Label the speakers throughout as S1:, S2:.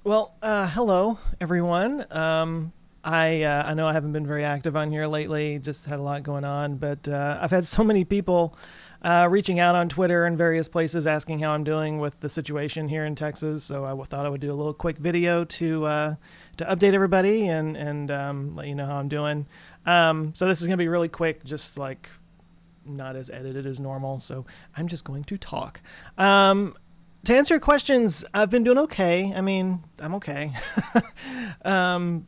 S1: Hello everyone. I know I haven't been very active on here lately. Just had a lot going on, but I've had so many people reaching out on Twitter and various places asking how I'm doing with the situation here in Texas. So thought I would do a little quick video to update everybody and let you know how I'm doing. So this is gonna be really quick, just like not as edited as normal. So I'm just going to talk. To answer your questions, I've been doing okay. I mean, I'm okay. um,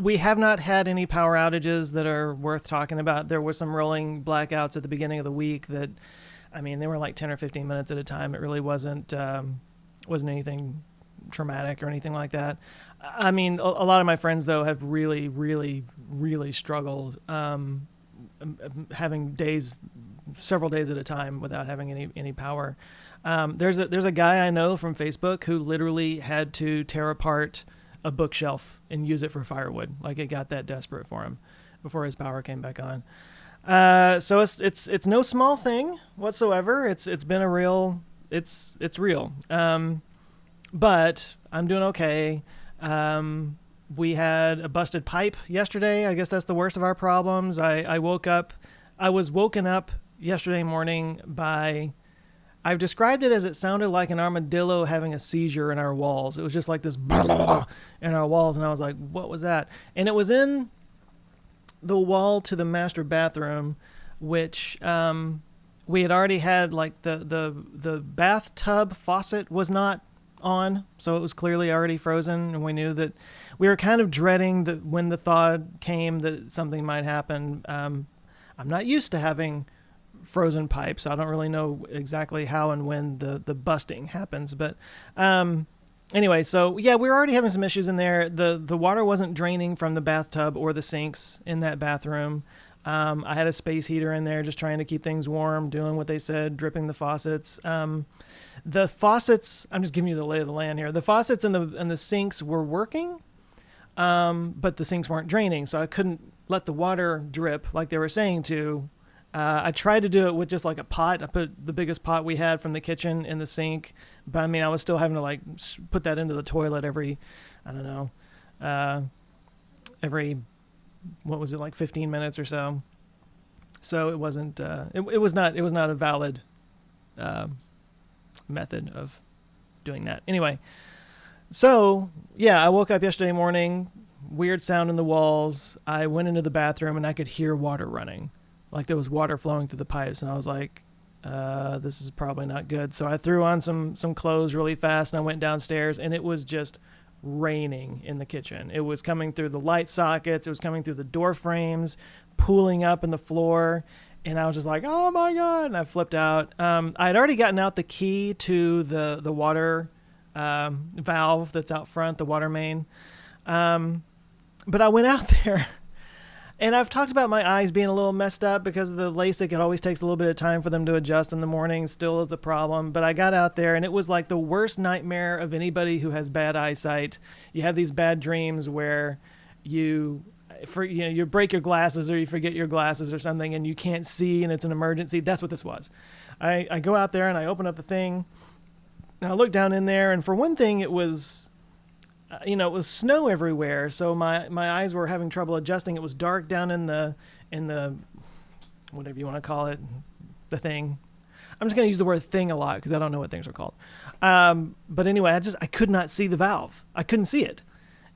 S1: we have not had any power outages that are worth talking about. There were some rolling blackouts at the beginning of the week that, I mean, they were like 10 or 15 minutes at a time. It really wasn't anything traumatic or anything like that. I mean, a lot of my friends though have really, really, really struggled having several days at a time without having any power. There's a guy I know from Facebook who literally had to tear apart a bookshelf and use it for firewood. Like it got that desperate for him before his power came back on. So it's no small thing whatsoever. It's been a real it's real. But I'm doing okay. We had a busted pipe yesterday. I guess that's the worst of our problems. I was woken up yesterday morning by, I've described it as it sounded like an armadillo having a seizure in our walls. It was just like this blah, blah, blah, in our walls. And I was like, what was that? And it was in the wall to the master bathroom, which we had already had, like the bathtub faucet was not on, so it was clearly already frozen, and we knew that we were kind of dreading that when the thaw came that something might happen. I'm not used to having frozen pipes. I don't really know exactly how and when the busting happens, but anyway, so yeah, we were already having some issues in there. The water wasn't draining from the bathtub or the sinks in that bathroom. I had a space heater in there just trying to keep things warm, doing what they said, dripping the faucets. The faucets, I'm just giving you the lay of the land here. The faucets and the sinks were working, but the sinks weren't draining, so I couldn't let the water drip like they were saying to. I tried to do it with just like a pot. I put the biggest pot we had from the kitchen in the sink, but I mean, I was still having to like put that into the toilet every, I don't know, every, what was it, like 15 minutes or so. So it wasn't, it was not a valid method of doing that. Anyway, so yeah, I woke up yesterday morning, weird sound in the walls. I went into the bathroom and I could hear water running. Like there was water flowing through the pipes, and I was like, this is probably not good. So I threw on some clothes really fast and I went downstairs, and it was just raining in the kitchen. It was coming through the light sockets, it was coming through the door frames, pooling up in the floor, and I was just like, oh my God, and I flipped out. I had already gotten out the key to the water valve that's out front, the water main. But I went out there. And I've talked about my eyes being a little messed up because of the LASIK. It always takes a little bit of time for them to adjust in the morning. Still is a problem. But I got out there, and it was like the worst nightmare of anybody who has bad eyesight. You have these bad dreams where you break your glasses or you forget your glasses or something, and you can't see, and it's an emergency. That's what this was. I go out there and I open up the thing, and I look down in there, and for one thing, it was it was snow everywhere, so my eyes were having trouble adjusting. It was dark down in the whatever you want to call it, the thing. I'm just going to use the word thing a lot because I don't know what things are called. But anyway, I could not see the valve. I couldn't see it,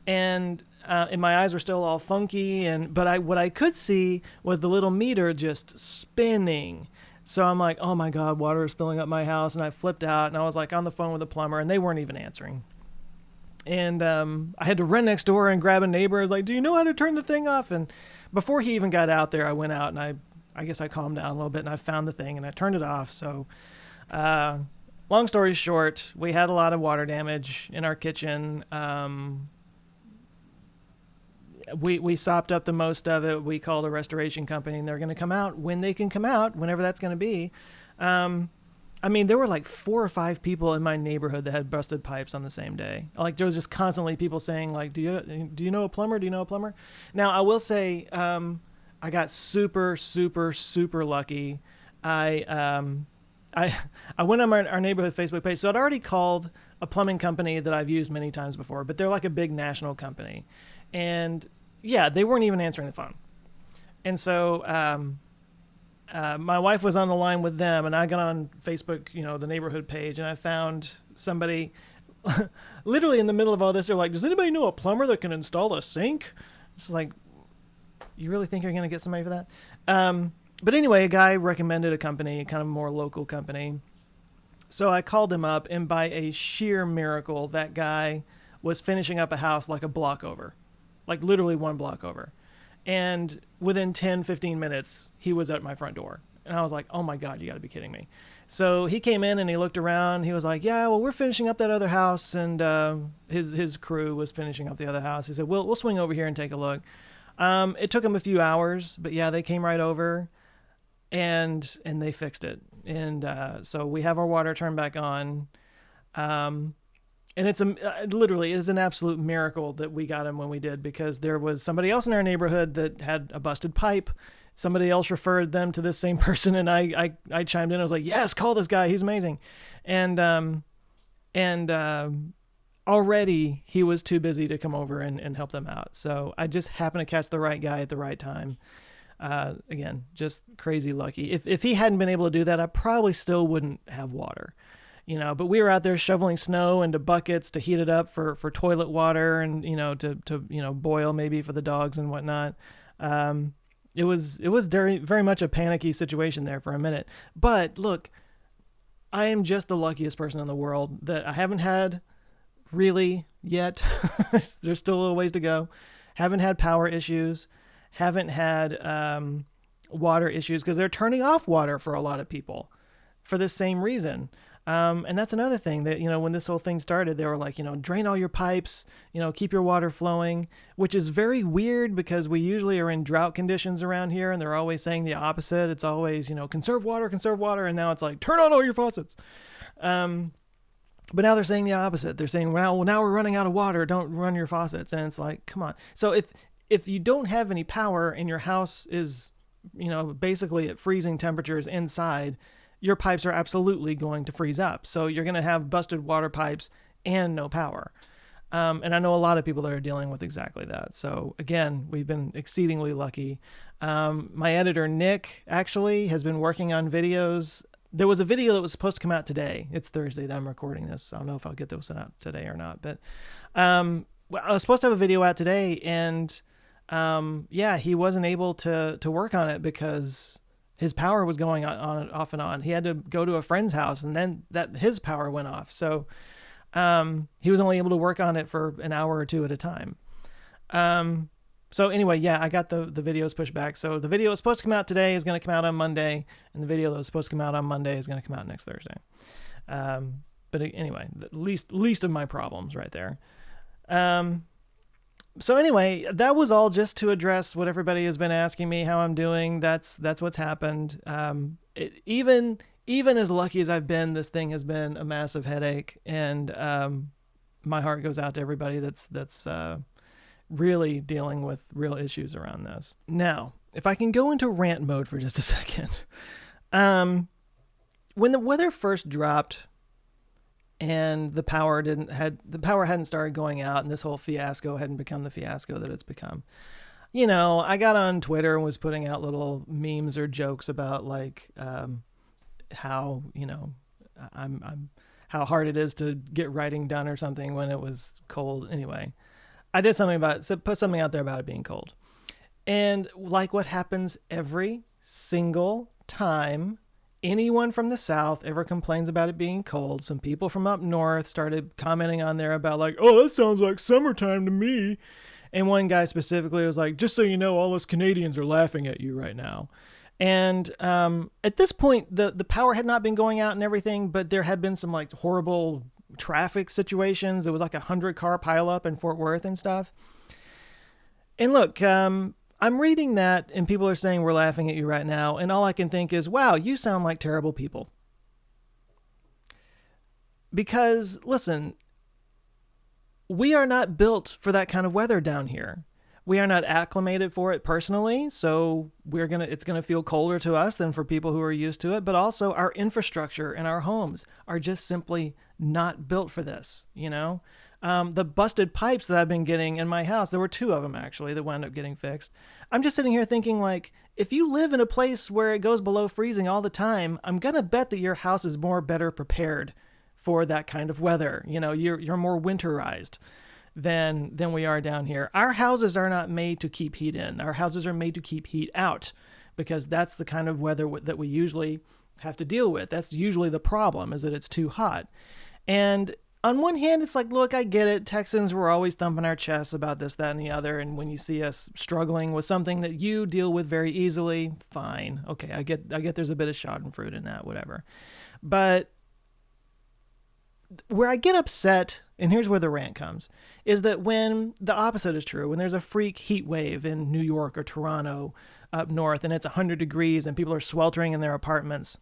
S1: and my eyes were still all funky. But what I could see was the little meter just spinning. So I'm like, oh my God, water is filling up my house, and I flipped out, and I was like on the phone with the plumber, and they weren't even answering. And I had to run next door and grab a neighbor. I was like, do you know how to turn the thing off? And before he even got out there, I went out and I guess I calmed down a little bit, and I found the thing and I turned it off. So long story short, we had a lot of water damage in our kitchen. We sopped up the most of it. We called a restoration company, and they're going to come out when they can come out, whenever that's going to be. I mean, there were like 4 or 5 people in my neighborhood that had busted pipes on the same day. Like there was just constantly people saying like, do you know a plumber? Do you know a plumber? Now I will say, I got super, super, super lucky. I I I went on our neighborhood Facebook page. So I'd already called a plumbing company that I've used many times before, but they're like a big national company, and yeah, they weren't even answering the phone. And so my wife was on the line with them, and I got on Facebook, the neighborhood page, and I found somebody literally in the middle of all this. They're like, "Does anybody know a plumber that can install a sink?" It's like, you really think you're going to get somebody for that? But anyway, a guy recommended a company, kind of more local company. So I called him up, and by a sheer miracle, that guy was finishing up a house like a block over, like literally one block over. And within 10, 15 minutes, he was at my front door. And I was like, oh my God, you got to be kidding me. So he came in and he looked around. He was like, yeah, well, we're finishing up that other house. And his crew was finishing up the other house. He said, we'll swing over here and take a look. It took him a few hours, but yeah, they came right over and they fixed it. And so we have our water turned back on. And it's literally, it is an absolute miracle that we got him when we did, because there was somebody else in our neighborhood that had a busted pipe. Somebody else referred them to this same person, and I chimed in. I was like, yes, call this guy. He's amazing. And already he was too busy to come over and help them out. So I just happened to catch the right guy at the right time. Again, just crazy lucky. If he hadn't been able to do that, I probably still wouldn't have water. But we were out there shoveling snow into buckets to heat it up for toilet water and, to boil maybe for the dogs and whatnot. It was very, very much a panicky situation there for a minute. But look, I am just the luckiest person in the world that I haven't had really yet. There's still a little ways to go. Haven't had power issues. Haven't had water issues, because they're turning off water for a lot of people for this same reason. And that's another thing that, when this whole thing started, they were like, drain all your pipes, keep your water flowing, which is very weird because we usually are in drought conditions around here, and they're always saying the opposite. It's always, conserve water. And now it's like, turn on all your faucets. But now they're saying the opposite. They're saying, well, now we're running out of water. Don't run your faucets. And it's like, come on. So if you don't have any power and your house is, basically at freezing temperatures inside, your pipes are absolutely going to freeze up. So you're going to have busted water pipes and no power. And I know a lot of people that are dealing with exactly that. So again, we've been exceedingly lucky. My editor, Nick, actually has been working on videos. There was a video that was supposed to come out today. It's Thursday that I'm recording this, so I don't know if I'll get those out today or not. But I was supposed to have a video out today, and he wasn't able to work on it because his power was going on off and on. He had to go to a friend's house, and then his power went off. So he was only able to work on it for an hour or two at a time. So anyway, I got the videos pushed back. So the video was supposed to come out today is going to come out on Monday, and the video that was supposed to come out on Monday is going to come out next Thursday. But anyway, the least of my problems right there. So anyway, that was all just to address what everybody has been asking me, how I'm doing. That's what's happened. Even as lucky as I've been, this thing has been a massive headache, and my heart goes out to everybody that's really dealing with real issues around this. Now, if I can go into rant mode for just a second. When the weather first dropped and the power hadn't started going out, and this whole fiasco hadn't become the fiasco that it's become, I got on Twitter and was putting out little memes or jokes about like how how hard it is to get writing done or something when it was cold. Anyway, I did something put something out there about it being cold. And like what happens every single time anyone from the South ever complains about it being cold, some people from up north started commenting on there about like, oh, that sounds like summertime to me. And one guy specifically was like, just so you know, all those Canadians are laughing at you right now. And at this point, the power had not been going out and everything, but there had been some like horrible traffic situations. It was like 100-car pileup in Fort Worth and stuff. And look, I'm reading that and people are saying we're laughing at you right now. And all I can think is, wow, you sound like terrible people. Because listen, we are not built for that kind of weather down here. We are not acclimated for it personally, so it's gonna feel colder to us than for people who are used to it. But also, our infrastructure and our homes are just simply not built for this. The busted pipes that I've been getting in my house, there were 2 of them actually that wound up getting fixed. I'm just sitting here thinking, like, if you live in a place where it goes below freezing all the time, I'm gonna bet that your house is better prepared for that kind of weather. You're more winterized than we are down here. Our houses are not made to keep heat in. Our houses are made to keep heat out, because that's the kind of weather that we usually have to deal with. That's usually the problem, is that it's too hot. And on one hand, it's like, look, I get it. Texans were always thumping our chests about this, that, and the other. And when you see us struggling with something that you deal with very easily, fine. Okay, I get there's a bit of schadenfreude in that, whatever. But where I get upset, and here's where the rant comes, is that when the opposite is true, when there's a freak heat wave in New York or Toronto up north, and it's 100 degrees and people are sweltering in their apartments,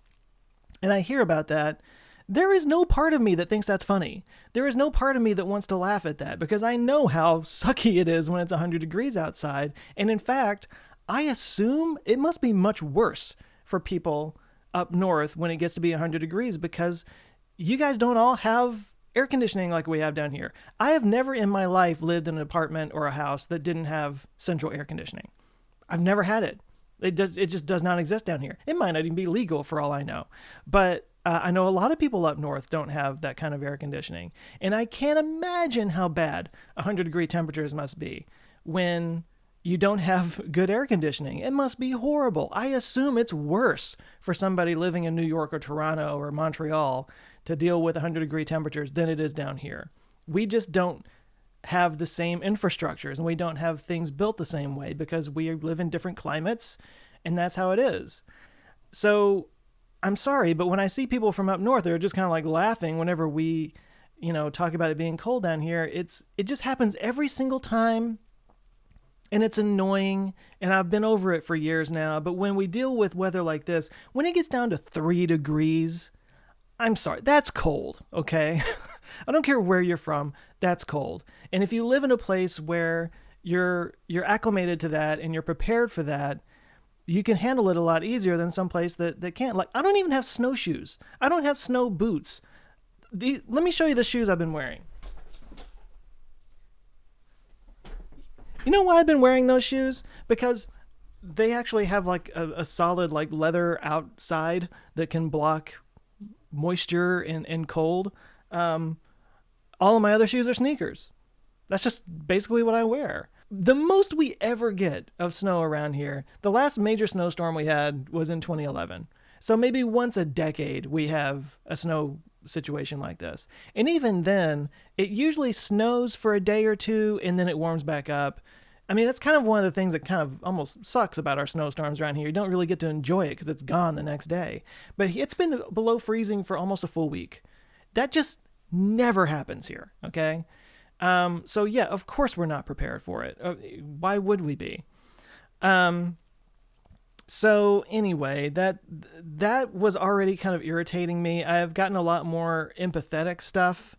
S1: and I hear about that, there is no part of me that thinks that's funny. There is no part of me that wants to laugh at that, because I know how sucky it is when it's 100 degrees outside. And in fact, I assume it must be much worse for people up north when it gets to be 100 degrees, because you guys don't all have air conditioning like we have down here. I have never in my life lived in an apartment or a house that didn't have central air conditioning. I've never had it. It just does not exist down here. It might not even be legal for all I know. But I know a lot of people up north don't have that kind of air conditioning. And I can't imagine how bad 100-degree temperatures must be when you don't have good air conditioning. It must be horrible. I assume it's worse for somebody living in New York or Toronto or Montreal to deal with 100-degree temperatures than it is down here. We just don't have the same infrastructures, and we don't have things built the same way, because we live in different climates, and that's how it is. So I'm sorry, but when I see people from up north, they're just kind of like laughing whenever we, talk about it being cold down here. It just happens every single time, and it's annoying, and I've been over it for years now. But when we deal with weather like this, when it gets down to 3 degrees, I'm sorry, that's cold, okay? I don't care where you're from, that's cold. And if you live in a place where you're acclimated to that and you're prepared for that, you can handle it a lot easier than some place that can't. Like, I don't even have snowshoes. I don't have snow boots. Let me show you the shoes I've been wearing. You know why I've been wearing those shoes? Because they actually have like a solid like leather outside that can block moisture and cold. All of my other shoes are sneakers. That's just basically what I wear. The most we ever get of snow around here, the last major snowstorm we had was in 2011. So maybe once a decade we have a snow situation like this. And even then, it usually snows for a day or two and then it warms back up. I mean, that's kind of one of the things that kind of almost sucks about our snowstorms around here. You don't really get to enjoy it because it's gone the next day. But it's been below freezing for almost a full week. That just never happens here, okay? So yeah, of course we're not prepared for it. Why would we be? So anyway, that was already kind of irritating me. I've gotten a lot more empathetic stuff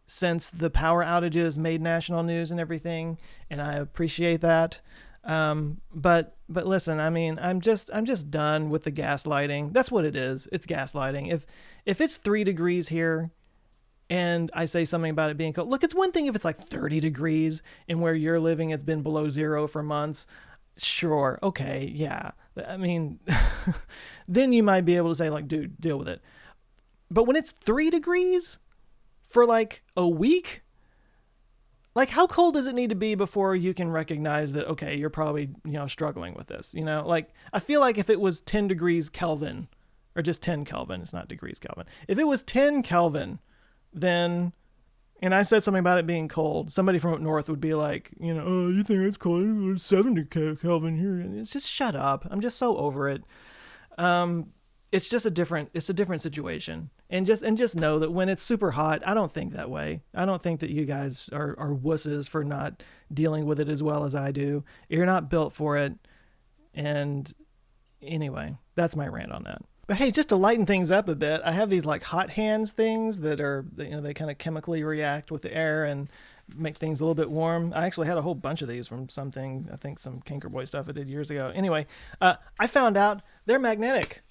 S1: since the power outages made national news and everything, and I appreciate that. But listen, I mean, I'm just done with the gaslighting. That's what it is. It's gaslighting. If it's 3 degrees here and I say something about it being cold, look, it's one thing if it's like 30 degrees and where you're living it's been below zero for months. Sure, okay, yeah. I mean, then you might be able to say like, dude, deal with it. But when it's 3 degrees for like a week, like how cold does it need to be before you can recognize that, okay, you're probably, struggling with this, like I feel like if it was 10 degrees Kelvin or just 10 Kelvin, it's not degrees Kelvin. If it was 10 Kelvin, then, and I said something about it being cold, somebody from up north would be like, oh, you think it's cold? It's 70 Kelvin here. And it's just shut up. I'm just so over it. It's just a different situation. And just know that when it's super hot, I don't think that way. I don't think that you guys are wusses for not dealing with it as well as I do. You're not built for it. And anyway, that's my rant on that. But hey, just to lighten things up a bit, I have these like hot hands things that are, they kind of chemically react with the air, and make things a little bit warm. I actually had a whole bunch of these from something, I think some Kinkerboy stuff I did years ago. Anyway, I found out they're magnetic.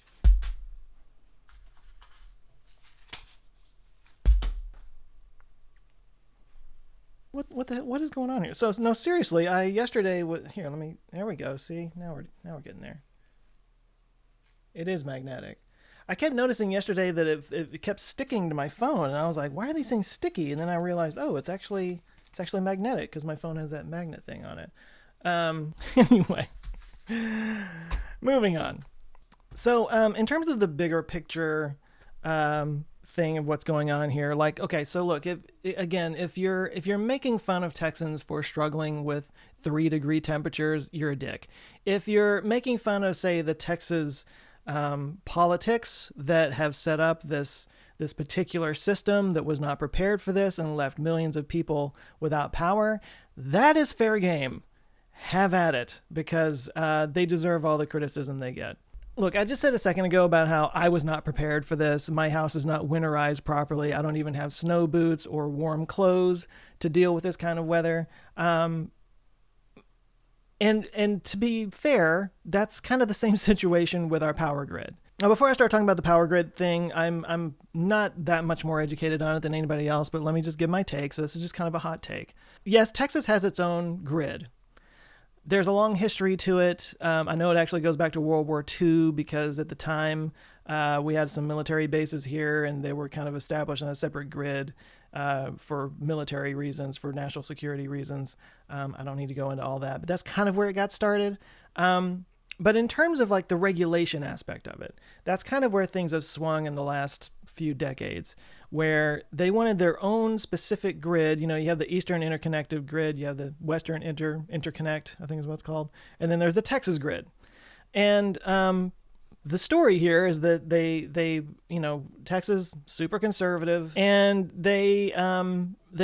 S1: What is going on here? So no, seriously, I yesterday here. There we go. See, now we're getting there. It is magnetic. I kept noticing yesterday that it kept sticking to my phone, and I was like, why are these things sticky? And then I realized, oh, it's actually magnetic because my phone has that magnet thing on it. Anyway, moving on. So in terms of the bigger picture thing of what's going on here, like, okay, so look, if you're making fun of Texans for struggling with 3-degree temperatures, you're a dick. If you're making fun of, say, the Texas politics that have set up this particular system that was not prepared for this and left millions of people without power, that is fair game. Have at it, because they deserve all the criticism they get. Look, I just said a second ago about how I was not prepared for this. My house is not winterized properly. I don't even have snow boots or warm clothes to deal with this kind of weather. And to be fair, that's kind of the same situation with our power grid. Now, before I start talking about the power grid thing, I'm not that much more educated on it than anybody else, but let me just give my take. So this is just kind of a hot take. Yes, Texas has its own grid. There's a long history to it. I know it actually goes back to World War II, because at the time we had some military bases here, and they were kind of established on a separate grid for military reasons, for national security reasons. I don't need to go into all that, but that's kind of where it got started. But in terms of like the regulation aspect of it, that's kind of where things have swung in the last few decades, where they wanted their own specific grid. You know, you have the Eastern Interconnected Grid, you have the Western Interconnect, I think is what it's called, and then there's the Texas grid. And the story here is that they Texas, super conservative, and they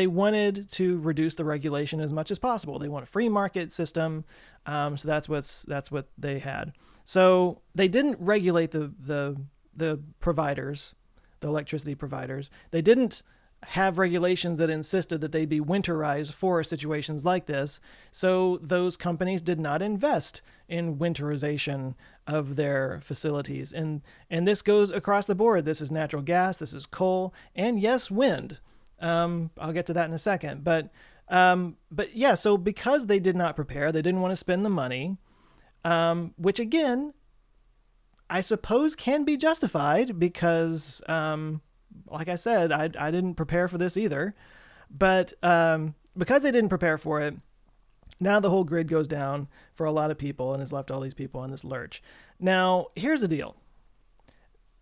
S1: wanted to reduce the regulation as much as possible. They want a free market system, so that's what they had. So they didn't regulate the providers, the electricity providers. They didn't have regulations that insisted that they be winterized for situations like this. So those companies did not invest in winterization of their facilities. And this goes across the board. This is natural gas, this is coal, and yes, wind. I'll get to that in a second. But yeah, so because they did not prepare, they didn't want to spend the money, which again, I suppose can be justified because, like I said, I didn't prepare for this either. But because they didn't prepare for it, now the whole grid goes down for a lot of people and has left all these people in this lurch. Now, here's the deal.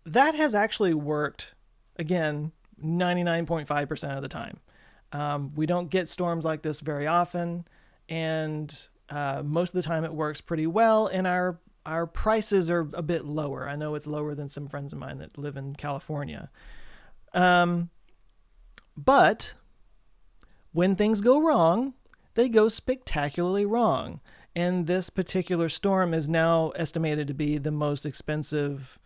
S1: That has actually worked, again, 99.5% of the time. We don't get storms like this very often, and most of the time it works pretty well, and our prices are a bit lower. I know it's lower than some friends of mine that live in California. But when things go wrong, they go spectacularly wrong. And this particular storm is now estimated to be the most expensive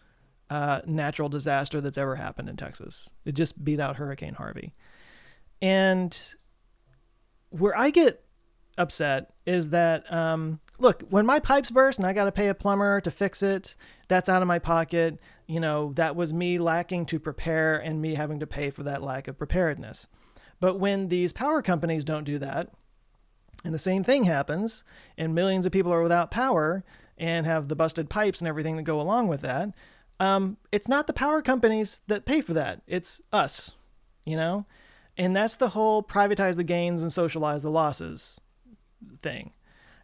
S1: natural disaster that's ever happened in Texas. It just beat out Hurricane Harvey. And where I get upset is that, look, when my pipes burst and I got to pay a plumber to fix it, that's out of my pocket. You know, that was me lacking to prepare and me having to pay for that lack of preparedness. But when these power companies don't do that, and the same thing happens, and millions of people are without power and have the busted pipes and everything that go along with that, it's not the power companies that pay for that. It's us, you know? And that's the whole privatize the gains and socialize the losses thing.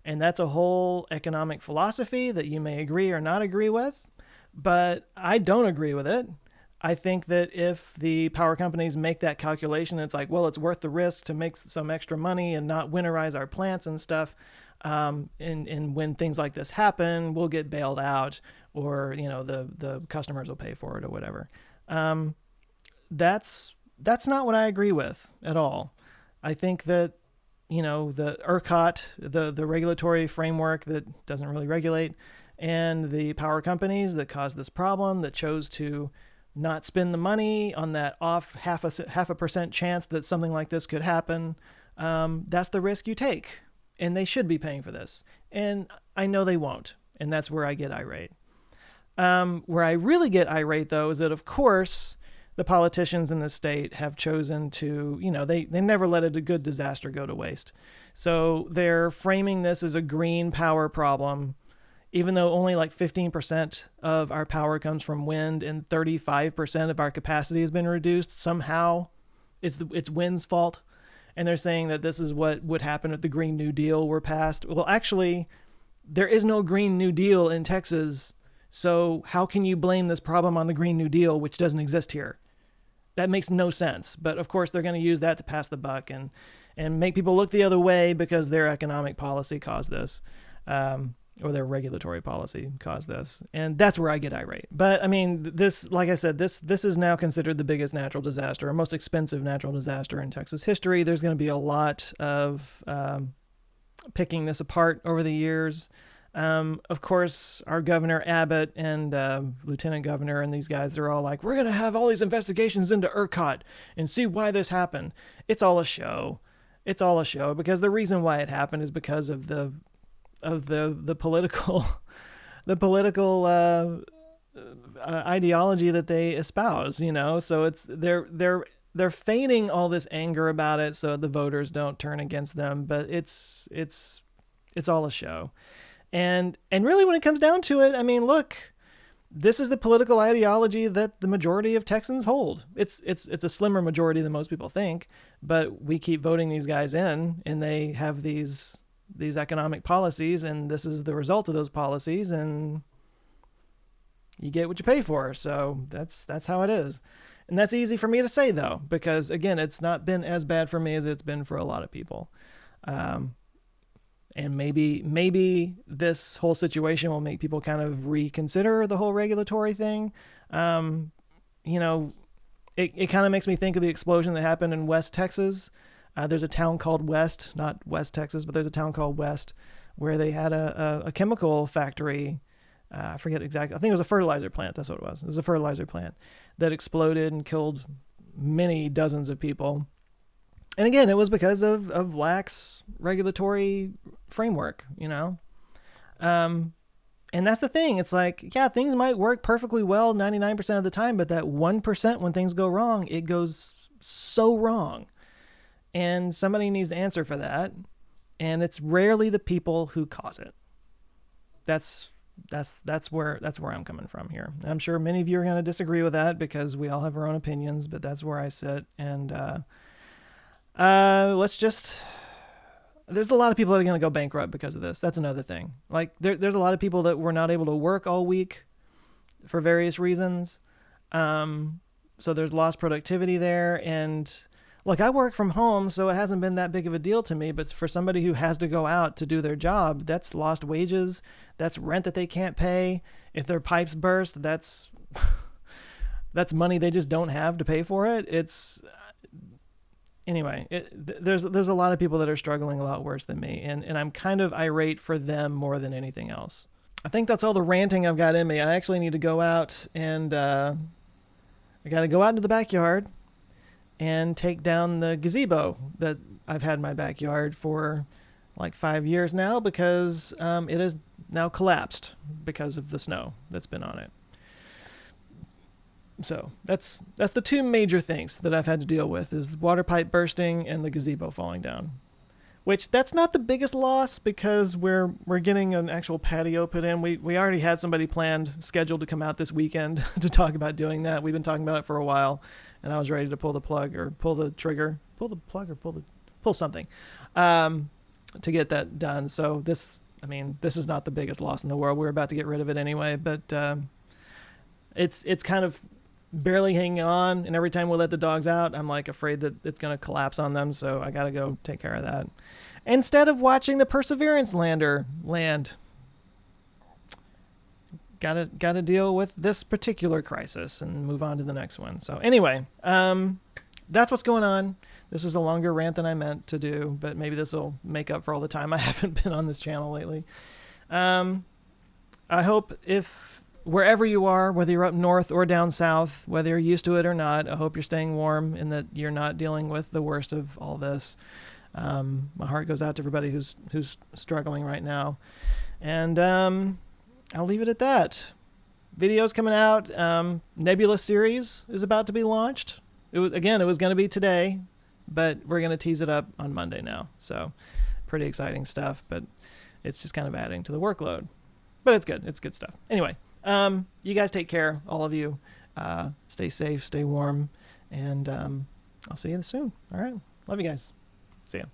S1: And that's a whole economic philosophy that you may agree or not agree with, but I don't agree with it. I think that if the power companies make that calculation, it's like, well, it's worth the risk to make some extra money and not winterize our plants and stuff. And when things like this happen, we'll get bailed out, or, you know, the customers will pay for it or whatever. That's not what I agree with at all. I think that, you know, the ERCOT, the regulatory framework that doesn't really regulate, and the power companies that caused this problem, that chose to not spend the money on that off half a percent chance that something like this could happen, that's the risk you take. And they should be paying for this. And I know they won't. And that's where I get irate. Where I really get irate, though, is that, of course, the politicians in the state have chosen to, they never let a good disaster go to waste. So they're framing this as a green power problem, even though only like 15% of our power comes from wind and 35% of our capacity has been reduced. Somehow it's wind's fault. And they're saying that this is what would happen if the Green New Deal were passed. Well, actually, there is no Green New Deal in Texas. So how can you blame this problem on the Green New Deal, which doesn't exist here? That makes no sense. But of course, they're going to use that to pass the buck and make people look the other way because their economic policy caused this, or their regulatory policy caused this. And that's where I get irate. But I mean, this, like I said, this is now considered the biggest natural disaster, or most expensive natural disaster in Texas history. There's going to be a lot of picking this apart over the years. Of course, our Governor Abbott and Lieutenant Governor and these guys, they're all like, we're going to have all these investigations into ERCOT and see why this happened. It's all a show. It's all a show because the reason why it happened is because of the political ideology that they espouse, so it's they're feigning all this anger about it so the voters don't turn against them, but it's all a show. And really when it comes down to it, I mean, look, this is the political ideology that the majority of Texans hold. It's a slimmer majority than most people think, but we keep voting these guys in and they have these economic policies, and this is the result of those policies, and you get what you pay for. So that's how it is. And that's easy for me to say, though, because again, it's not been as bad for me as it's been for a lot of people. And maybe this whole situation will make people kind of reconsider the whole regulatory thing. It kind of makes me think of the explosion that happened in West Texas. There's a town called West, not West Texas, but there's a town called West where they had a chemical factory. I forget exactly. I think it was a fertilizer plant. That's what it was. It was a fertilizer plant that exploded and killed many dozens of people. And again, it was because of lax regulatory framework, And that's the thing. It's like, yeah, things might work perfectly well 99% of the time, but that 1% when things go wrong, it goes so wrong. And somebody needs to answer for that. And it's rarely the people who cause it. That's where I'm coming from here. I'm sure many of you are going to disagree with that because we all have our own opinions, but that's where I sit. And there's a lot of people that are going to go bankrupt because of this. That's another thing. Like there's a lot of people that were not able to work all week for various reasons. So there's lost productivity there. And look, I work from home, so it hasn't been that big of a deal to me, but for somebody who has to go out to do their job, that's lost wages. That's rent that they can't pay. If their pipes burst, that's money they just don't have to pay for it. Anyway, there's a lot of people that are struggling a lot worse than me, and I'm kind of irate for them more than anything else. I think that's all the ranting I've got in me. I actually need to go out and I got to go out into the backyard and take down the gazebo that I've had in my backyard for like 5 years now because it has now collapsed because of the snow that's been on it. So that's the two major things that I've had to deal with is the water pipe bursting and the gazebo falling down. Which that's not the biggest loss because we're getting an actual patio put in. We already had somebody scheduled to come out this weekend to talk about doing that. We've been talking about it for a while, and I was ready to pull the plug or pull the trigger, pull something to get that done. So this is not the biggest loss in the world. We're about to get rid of it anyway, but it's kind of barely hanging on, and every time we let the dogs out, I'm like afraid that it's going to collapse on them, so I got to go take care of that. Instead of watching the Perseverance lander land. Got to deal with this particular crisis and move on to the next one. So anyway, that's what's going on. This was a longer rant than I meant to do, but maybe this will make up for all the time I haven't been on this channel lately. I hope wherever you are, whether you're up north or down south, whether you're used to it or not, I hope you're staying warm and that you're not dealing with the worst of all this. My heart goes out to everybody who's struggling right now. And I'll leave it at that. Videos coming out. Nebula series is about to be launched. It was going to be today, but we're going to tease it up on Monday now. So pretty exciting stuff, but it's just kind of adding to the workload. But it's good. It's good stuff. Anyway, you guys take care, all of you. Stay safe, stay warm, and I'll see you soon. All right. Love you guys. See ya.